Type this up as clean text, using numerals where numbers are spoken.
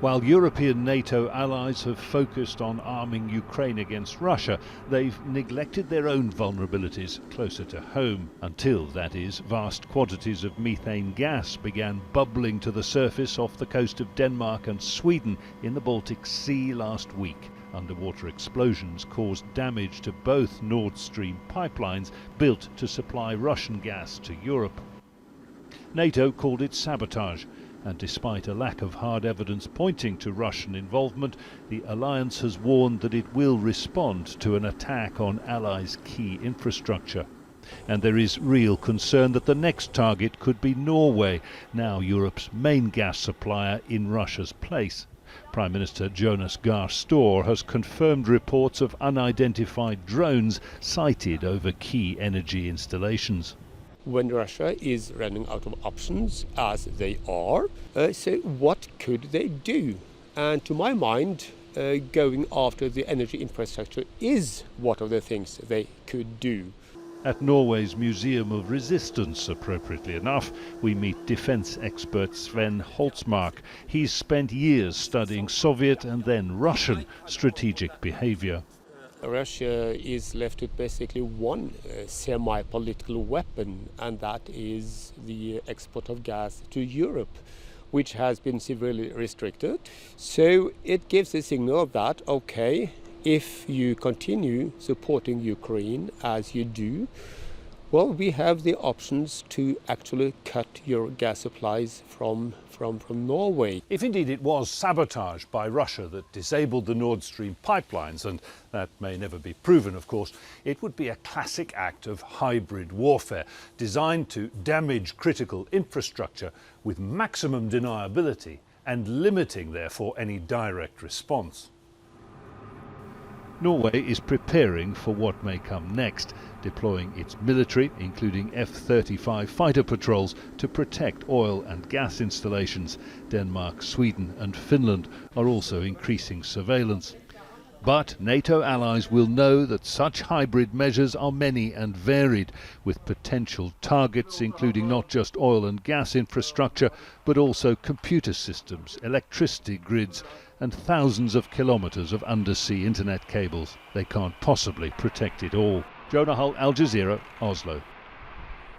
While European NATO allies have focused on arming Ukraine against Russia, they've neglected their own vulnerabilities closer to home. Until, that is, vast quantities of methane gas began bubbling to the surface off the coast of Denmark and Sweden in the Baltic Sea last week. Underwater explosions caused damage to both Nord Stream pipelines built to supply Russian gas to Europe. NATO called it sabotage, and despite a lack of hard evidence pointing to Russian involvement, the alliance has warned that it will respond to an attack on allies' key infrastructure. And there is real concern that the next target could be Norway, now Europe's main gas supplier in Russia's place. Prime Minister Jonah has confirmed reports of unidentified drones sighted over key energy installations. When Russia is running out of options, as they are, so what could they do? And to my mind, going after the energy infrastructure is one of the things they could do. At Norway's Museum of Resistance, appropriately enough, we meet defence expert Sven Holtzmark. He's spent years studying Soviet and then Russian strategic behaviour. Russia is left with basically one semi-political weapon, and that is the export of gas to Europe, which has been severely restricted. So it gives a signal that, okay, if you continue supporting Ukraine as you do, well, we have the options to actually cut your gas supplies from Norway. If indeed it was sabotage by Russia that disabled the Nord Stream pipelines, and that may never be proven, of course, it would be a classic act of hybrid warfare designed to damage critical infrastructure with maximum deniability and limiting, therefore, any direct response. Norway is preparing for what may come next, deploying its military, including F-35 fighter patrols, to protect oil and gas installations. Denmark, Sweden and Finland are also increasing surveillance. But NATO allies will know that such hybrid measures are many and varied, with potential targets including not just oil and gas infrastructure, but also computer systems, electricity grids, and thousands of kilometres of undersea internet cables. They can't possibly protect it all. Jonah, Al Jazeera, Oslo.